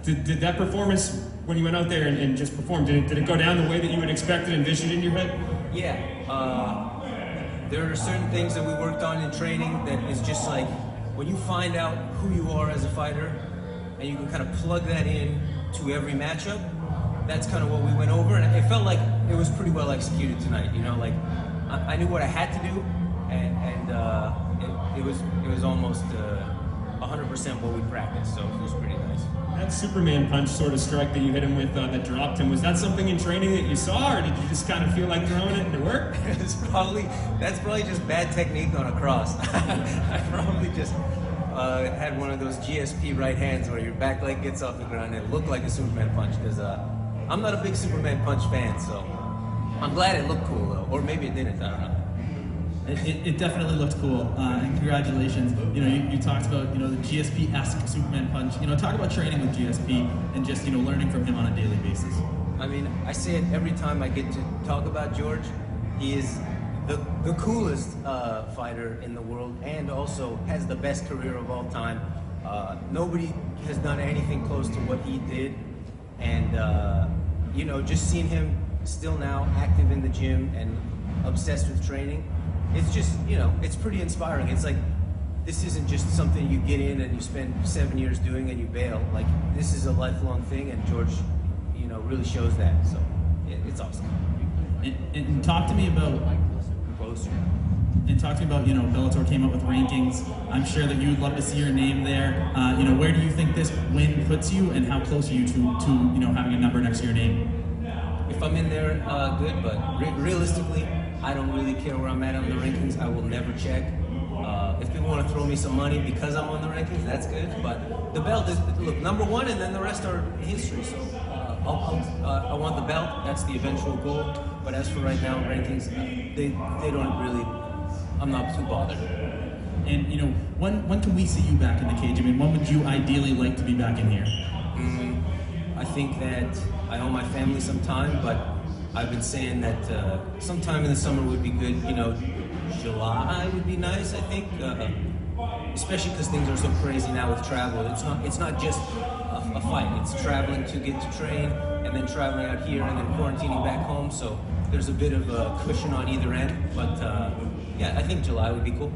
Did that performance, when you went out there and just performed, did it go down the way that you had expected and envisioned in your head? Yeah. There are certain things that we worked on in training that is just like, when you find out who you are as a fighter, and you can kind of plug that in to every matchup, that's kind of what we went over, and it felt like it was pretty well executed tonight. You know, like I knew what I had to do, and it was almost 100% what we practiced, so it was pretty nice. That Superman punch sort of strike that you hit him with that dropped him, was that something in training that you saw, or did you just kind of feel like throwing it and it worked? That's probably just bad technique on a cross. I probably just had one of those GSP right hands where your back leg gets off the ground and it looked like a Superman punch, because I'm not a big Superman punch fan, so I'm glad it looked cool though, or maybe it didn't, I don't know. It definitely looked cool, and congratulations. You know, you talked about, you know, the GSP-esque Superman punch. You know, talk about training with GSP and just, you know, learning from him on a daily basis. I mean, I say it every time I get to talk about George. He is the coolest fighter in the world, and also has the best career of all time. Nobody has done anything close to what he did, and you know, just seeing him still now active in the gym and obsessed with training, it's just, you know, it's pretty inspiring. It's like, this isn't just something you get in and you spend 7 years doing and you bail. Like, this is a lifelong thing, and George, you know, really shows that. So it's awesome. And talk to me about closer. And talk to me about, you know, Bellator came up with rankings. I'm sure that you would love to see your name there. You know, where do you think this win puts you, and how close are you to you know, having a number next to your name? If I'm in there, good, but realistically, I don't really care where I'm at on the rankings. I will never check. If people want to throw me some money because I'm on the rankings, that's good. But the belt is, look, number one, and then the rest are history. So I want the belt. That's the eventual goal. But as for right now, rankings, they don't really. I'm not too bothered. And you know, when can we see you back in the cage? I mean, when would you ideally like to be back in here? I think that I owe my family some time, but I've been saying that sometime in the summer would be good. You know, July would be nice, I think, especially because things are so crazy now with travel. It's not just a fight. It's traveling to get to train, and then traveling out here, and then quarantining back home. So there's a bit of a cushion on either end. But yeah, I think July would be cool.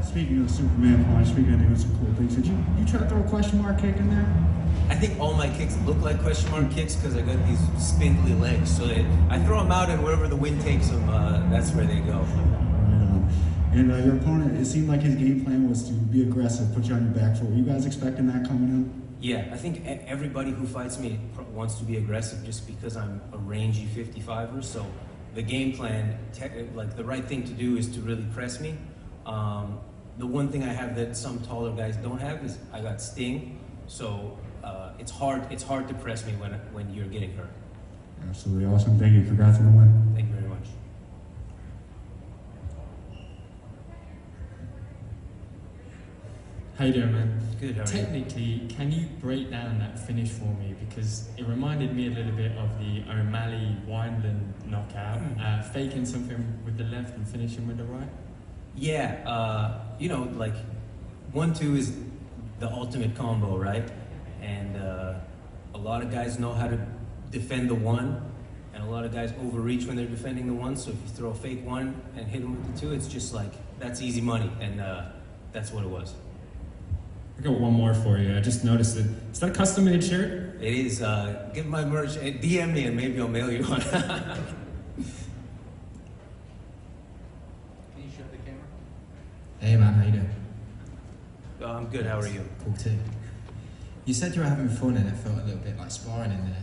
Speaking of Superman punch, speaking of doing some cool things, did you try to throw a question mark kick in there? I think all my kicks look like question mark kicks because I got these spindly legs. So I throw them out, and wherever the wind takes them, that's where they go. And your opponent, it seemed like his game plan was to be aggressive, put you on your back foot. Were you guys expecting that coming in? Yeah, I think everybody who fights me wants to be aggressive just because I'm a rangy 55er. So the game plan, like the right thing to do is to really press me. The one thing I have that some taller guys don't have is I got sting. So it's hard to press me when you're getting hurt. Absolutely awesome. Thank you. Congrats on the win. Thank you very much. How you doing, man? Good, how are you? Technically, can you break down that finish for me? Because it reminded me a little bit of the O'Malley-Wineland knockout, faking something with the left and finishing with the right. Yeah, you know, like 1-2 is the ultimate combo, right? And a lot of guys know how to defend the one, and a lot of guys overreach when they're defending the one. So if you throw a fake one and hit them with the two, it's just like, that's easy money, and that's what it was. I got one more for you. I just noticed it. Is that a custom-made shirt? It is. Get my merch, DM me, and maybe I'll mail you one. Can you show the camera? Hey man, how you doing? I'm good, how are you? Cool too. You said you were having fun and it felt a little bit like sparring in there.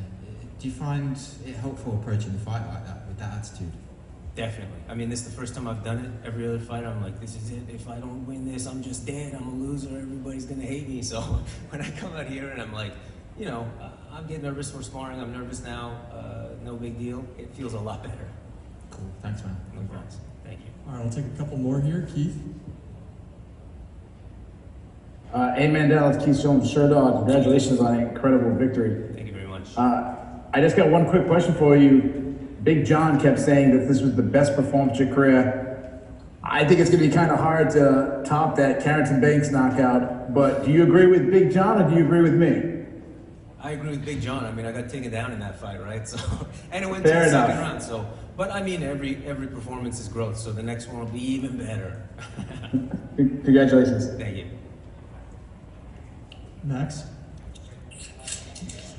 Do you find it helpful approaching the fight like that, with that attitude? Definitely. I mean, this is the first time I've done it. Every other fight, I'm like, this is it. If I don't win this, I'm just dead. I'm a loser. Everybody's gonna hate me. So when I come out here and I'm like, you know, I'm getting nervous for sparring. I'm nervous now. No big deal. It feels a lot better. Cool. Thanks, man. No problem. Thank you. All right, I'll take a couple more here. Keith? Hey Mandel, it's Keith Jones, Sherdog. Congratulations on an incredible victory. Thank you very much. I just got one quick question for you. Big John kept saying that this was the best performance of your career. I think it's going to be kind of hard to top that Carrington Banks knockout. But do you agree with Big John or do you agree with me? I agree with Big John. I mean, I got taken down in that fight, right? So, and it went Fair to the enough. second round. So, but I mean, every performance is growth. So the next one will be even better. Congratulations. Thank you. Max?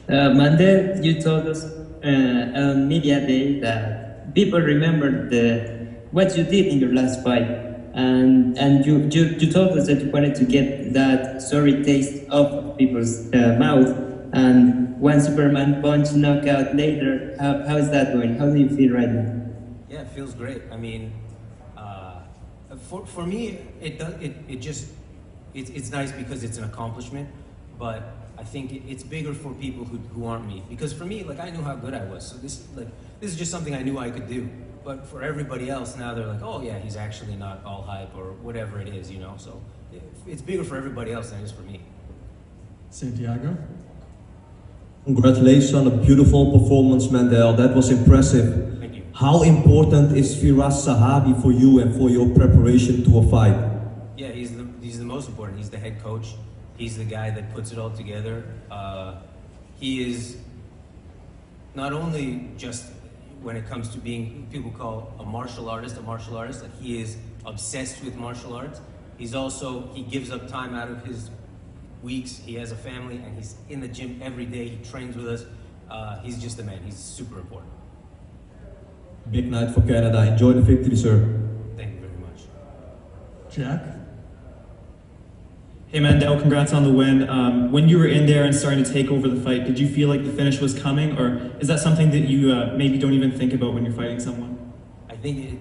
Mandel, you told us on media day that people remember what you did in your last fight, and you told us that you wanted to get that sorry taste off of people's mouth. And one Superman punch knockout later, how is that going? How do you feel right now? Yeah, it feels great. I mean, for me, it's nice because it's an accomplishment, but I think it's bigger for people who aren't me. Because for me, like, I knew how good I was, so this is just something I knew I could do. But for everybody else, now they're like, oh yeah, he's actually not all hype or whatever it is, you know. So it's bigger for everybody else than it is for me. Santiago? Congratulations on a beautiful performance, Mandel. That was impressive. Thank you. How important is Firas Zahabi for you and for your preparation to a fight? Yeah, he's the most important. He's the head coach. He's the guy that puts it all together. He is not only just when it comes to being, people call a martial artist, like he is obsessed with martial arts. He's also, he gives up time out of his weeks. He has a family and he's in the gym every day. He trains with us. He's just the man. He's super important. Big night for Canada. Enjoy the victory, sir. Thank you very much. Jack? Hey Mandel, congrats on the win. When you were in there and starting to take over the fight, did you feel like the finish was coming, or is that something that you maybe don't even think about when you're fighting someone? I think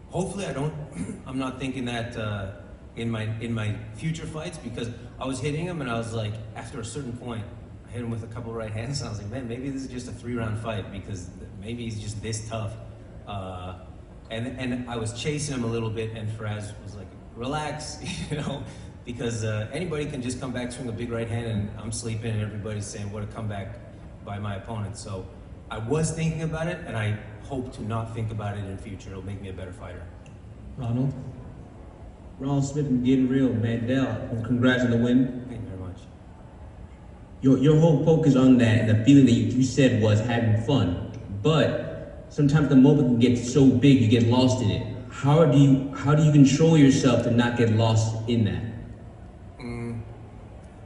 hopefully I'm not thinking that in my future fights, because I was hitting him and I was like, after a certain point, I hit him with a couple right hands and I was like, man, maybe this is just a 3-round fight because maybe he's just this tough. And I was chasing him a little bit and Firas was like, relax, you know, because anybody can just come back, swing a big right hand and I'm sleeping and everybody's saying what a comeback by my opponent. So I was thinking about it and I hope to not think about it in the future. It'll make me a better fighter. Ronald? Ron Smith and Getting Real, Mandel, congrats on the win. Thank you very much. Your whole focus on that and the feeling that you said was having fun, but sometimes the moment can get so big you get lost in it. How do you control yourself to not get lost in that?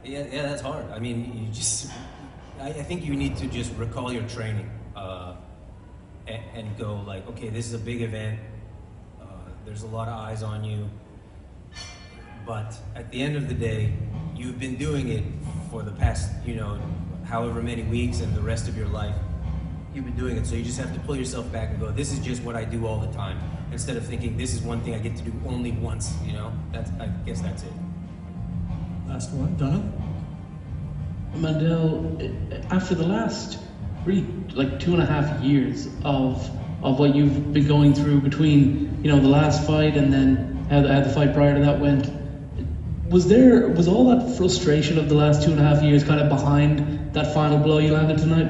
Yeah, that's hard. I mean, I think you need to just recall your training and go like, okay, this is a big event. There's a lot of eyes on you. But at the end of the day, you've been doing it for the past, however many weeks and the rest of your life. You've been doing it, so you just have to pull yourself back and go, this is just what I do all the time. Instead of thinking, this is one thing I get to do only once, I guess that's it. Last one, Donna? Mandel, after the last really 2.5 years of what you've been going through between, the last fight and then how the fight prior to that went, was all that frustration of the last 2.5 years kind of behind that final blow you landed tonight?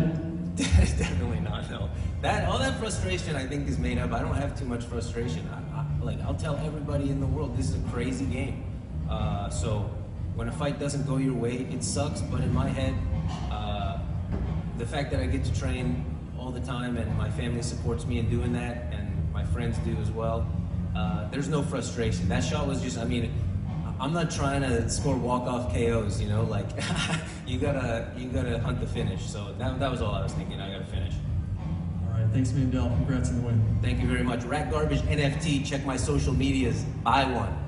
Definitely not, no. All that frustration I think is made up. I don't have too much frustration. I'll tell everybody in the world, this is a crazy game. So when a fight doesn't go your way, it sucks, but in my head, the fact that I get to train all the time and my family supports me in doing that and my friends do as well, there's no frustration. That shot was just, I'm not trying to score walk-off KOs, you gotta hunt the finish. So that was all I was thinking, I gotta finish. All right, thanks Mandel, congrats on the win. Thank you very much. Rat Garbage NFT, check my social medias, buy one.